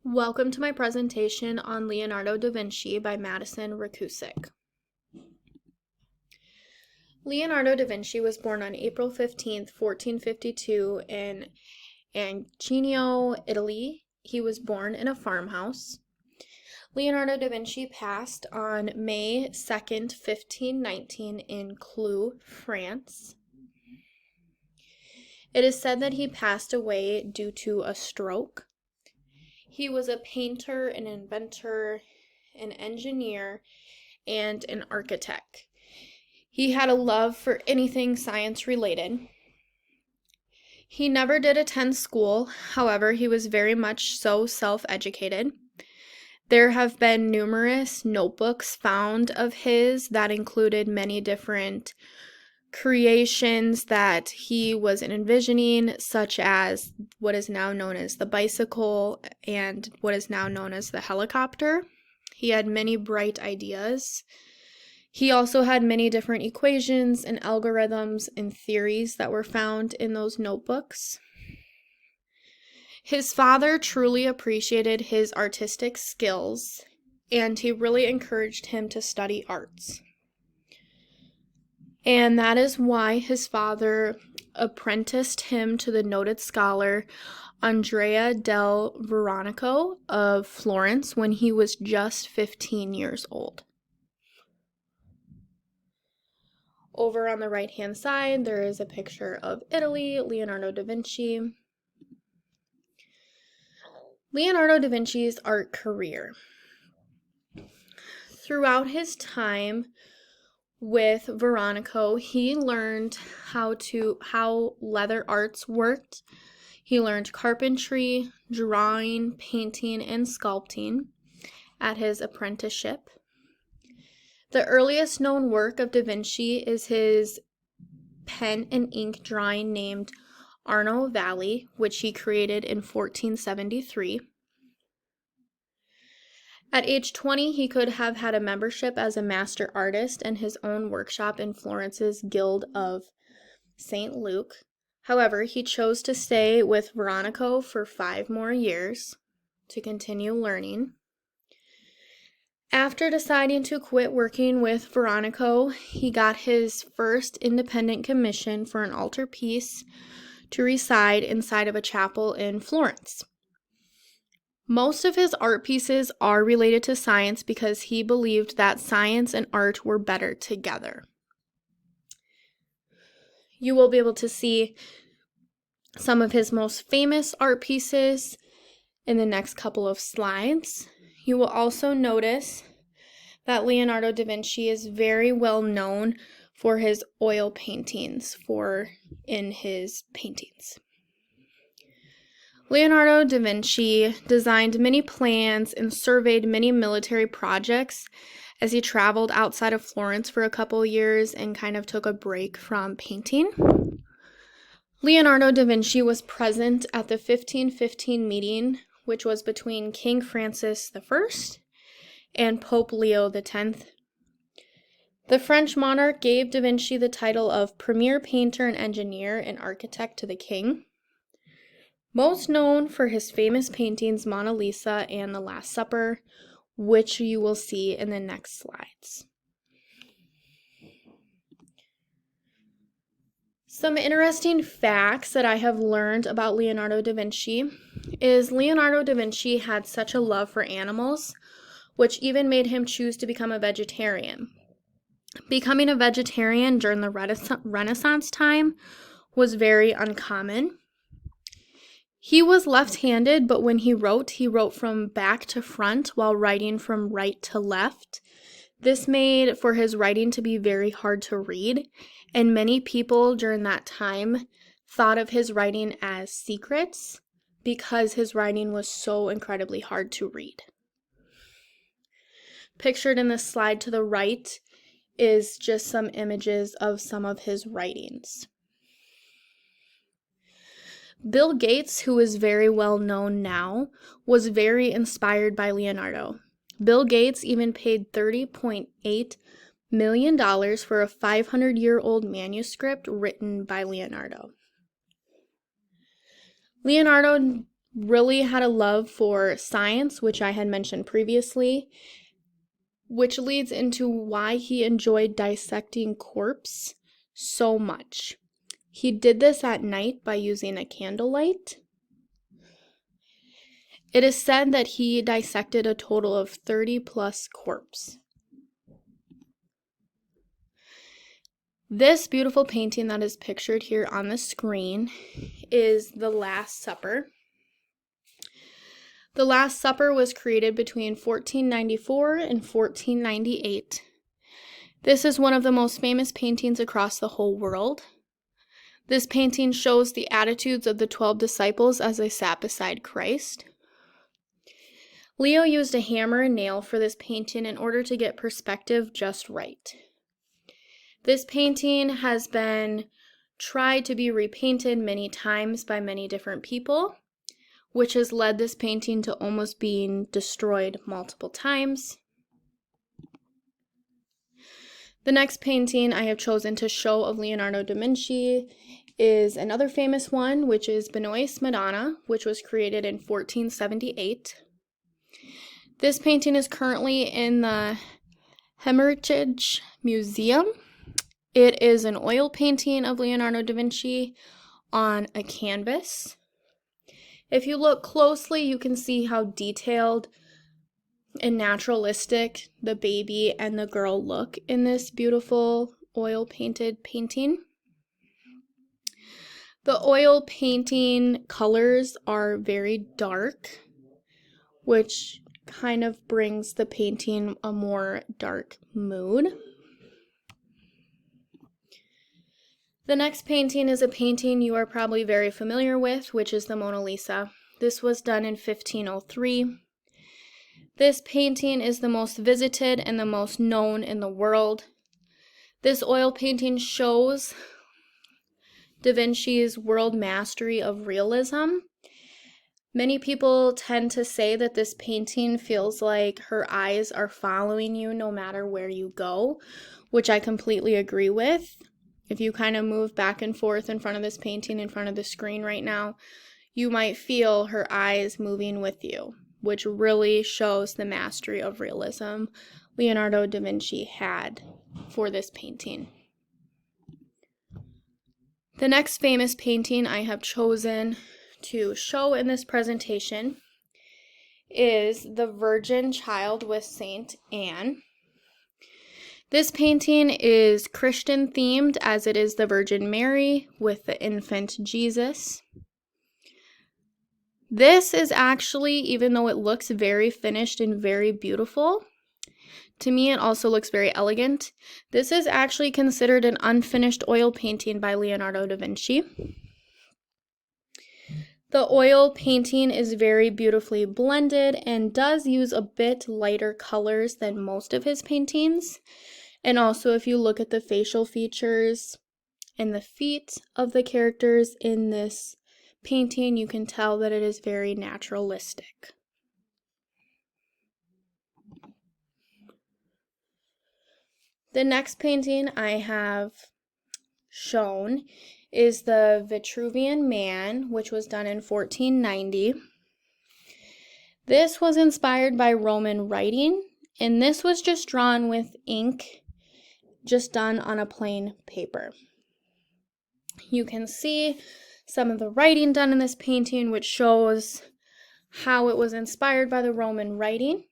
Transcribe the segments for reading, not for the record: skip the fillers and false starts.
Welcome to my presentation on Leonardo da Vinci by Madison Rakusic. Leonardo da Vinci was born on April 15th, 1452 in Ancino, Italy. He was born in a farmhouse. Leonardo da Vinci passed on May 2nd, 1519 in Clou, France. It is said that he passed away due to a stroke. He was a painter, an inventor, an engineer, and an architect. He had a love for anything science related. He never did attend school, however, he was very much so self-educated. There have been numerous notebooks found of his that included many different creations that he was envisioning, such as what is now known as the bicycle and what is now known as the helicopter. He had many bright ideas. He also had many different equations and algorithms and theories that were found in those notebooks. His father truly appreciated his artistic skills, and he really encouraged him to study arts. And that is why his father apprenticed him to the noted scholar Andrea del Veronico of Florence when he was just 15 years old. Over on the right-hand side, there is a picture of Italy, Leonardo da Vinci. Leonardo da Vinci's art career. Throughout his time with Veronico, he learned how leather arts worked. He learned carpentry, drawing, painting, and sculpting at his apprenticeship. The earliest known work of Da Vinci is his pen and ink drawing named Arno Valley, which he created in 1473. At age 20, he could have had a membership as a master artist and his own workshop in Florence's Guild of St. Luke. However, he chose to stay with Veronico for 5 more years to continue learning. After deciding to quit working with Veronico, he got his first independent commission for an altarpiece to reside inside of a chapel in Florence. Most of his art pieces are related to science because he believed that science and art were better together. You will be able to see some of his most famous art pieces in the next couple of slides. You will also notice that Leonardo da Vinci is very well known for his oil paintings in his paintings. Leonardo da Vinci designed many plans and surveyed many military projects as he traveled outside of Florence for a couple years and kind of took a break from painting. Leonardo da Vinci was present at the 1515 meeting, which was between King Francis I and Pope Leo X. The French monarch gave da Vinci the title of Premier Painter and Engineer and Architect to the king. Most known for his famous paintings Mona Lisa and The Last Supper, which you will see in the next slides. Some interesting facts that I have learned about Leonardo da Vinci is Leonardo da Vinci had such a love for animals, which even made him choose to become a vegetarian. Becoming a vegetarian during the Renaissance time was very uncommon. He was left-handed, but when he wrote from back to front while writing from right to left. This made for his writing to be very hard to read, and many people during that time thought of his writing as secrets because his writing was so incredibly hard to read. Pictured in the slide to the right is just some images of some of his writings. Bill Gates, who is very well known now, was very inspired by Leonardo. Bill Gates even paid $30.8 million for a 500-year-old manuscript written by Leonardo. Leonardo really had a love for science, which I had mentioned previously, which leads into why he enjoyed dissecting corpse so much. He did this at night by using a candlelight. It is said that he dissected a total of 30 plus corpses. This beautiful painting that is pictured here on the screen is The Last Supper. The Last Supper was created between 1494 and 1498. This is one of the most famous paintings across the whole world. This painting shows the attitudes of the 12 disciples as they sat beside Christ. Leo used a hammer and nail for this painting in order to get perspective just right. This painting has been tried to be repainted many times by many different people, which has led this painting to almost being destroyed multiple times. The next painting I have chosen to show of Leonardo da Vinci is another famous one, which is Benois Madonna, which was created in 1478. This painting is currently in the Hermitage Museum. It is an oil painting of Leonardo da Vinci on a canvas. If you look closely, you can see how detailed and naturalistic the baby and the girl look in this beautiful oil painted painting. The oil painting colors are very dark, which kind of brings the painting a more dark mood. The next painting is a painting you are probably very familiar with, which is the Mona Lisa. This was done in 1503. This painting is the most visited and the most known in the world. This oil painting shows Da Vinci's world mastery of realism. Many people tend to say that this painting feels like her eyes are following you no matter where you go, which I completely agree with. If you kind of move back and forth in front of this painting, in front of the screen right now, you might feel her eyes moving with you, which really shows the mastery of realism Leonardo da Vinci had for this painting. The next famous painting I have chosen to show in this presentation is The Virgin Child with Saint Anne. This painting is Christian themed, as it is the Virgin Mary with the infant Jesus. This is actually, even though it looks very finished and very beautiful, to me it also looks very elegant. This is actually considered an unfinished oil painting by Leonardo da Vinci. The oil painting is very beautifully blended and does use a bit lighter colors than most of his paintings. And also, if you look at the facial features and the feet of the characters in this painting, you can tell that it is very naturalistic. The next painting I have shown is the Vitruvian Man, which was done in 1490. This was inspired by Roman writing, and this was just drawn with ink, just done on a plain paper. You can see some of the writing done in this painting, which shows how it was inspired by the Roman writing.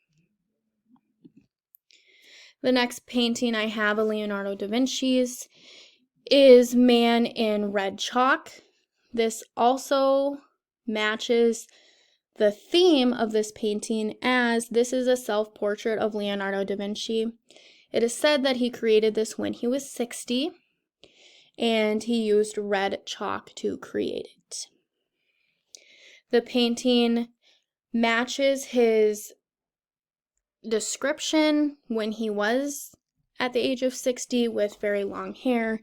The next painting I have of Leonardo da Vinci's is Man in Red Chalk. This also matches the theme of this painting, as this is a self-portrait of Leonardo da Vinci. It is said that he created this when he was 60, and he used red chalk to create it. The painting matches his description when he was at the age of 60 with very long hair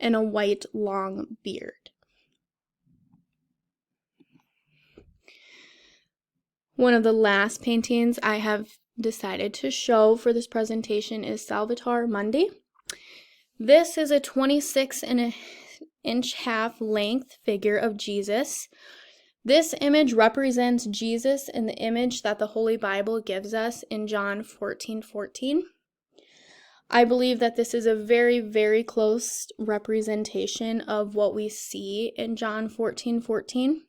and a white long beard. One of the last paintings I have decided to show for this presentation is Salvator Mundi. This is a 26.5 inch length figure of Jesus. This image represents Jesus in the image that the Holy Bible gives us in John 14:14. I believe that this is a very, very close representation of what we see in John 14:14.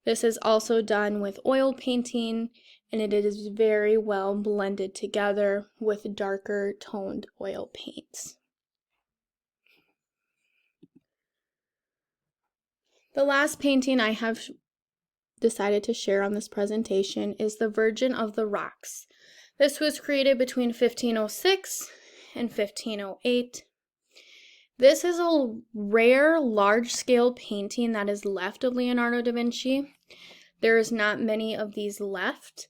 This is also done with oil painting, and it is very well blended together with darker toned oil paints. The last painting I have decided to share on this presentation is the Virgin of the Rocks. This was created between 1506 and 1508. This is a rare, large-scale painting that is left of Leonardo da Vinci. There is not many of these left.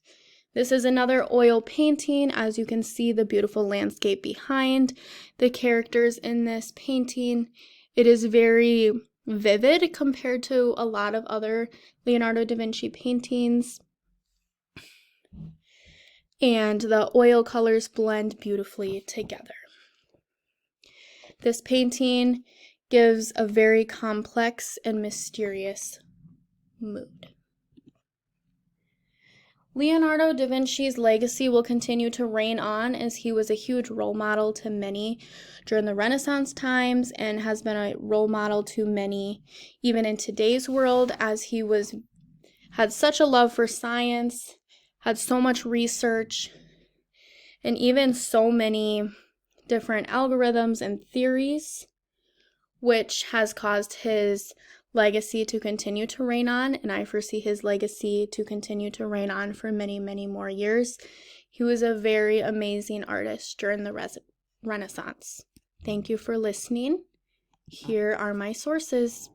This is another oil painting. As you can see, the beautiful landscape behind the characters in this painting. It is very vivid compared to a lot of other Leonardo da Vinci paintings. And the oil colors blend beautifully together. This painting gives a very complex and mysterious mood. Leonardo da Vinci's legacy will continue to reign on, as he was a huge role model to many during the Renaissance times and has been a role model to many even in today's world, as he had such a love for science, had so much research, and even so many different algorithms and theories, which has caused his legacy to continue to reign on, and I foresee his legacy to continue to reign on for many, many more years. He was a very amazing artist during the Renaissance. Thank you for listening. Here are my sources.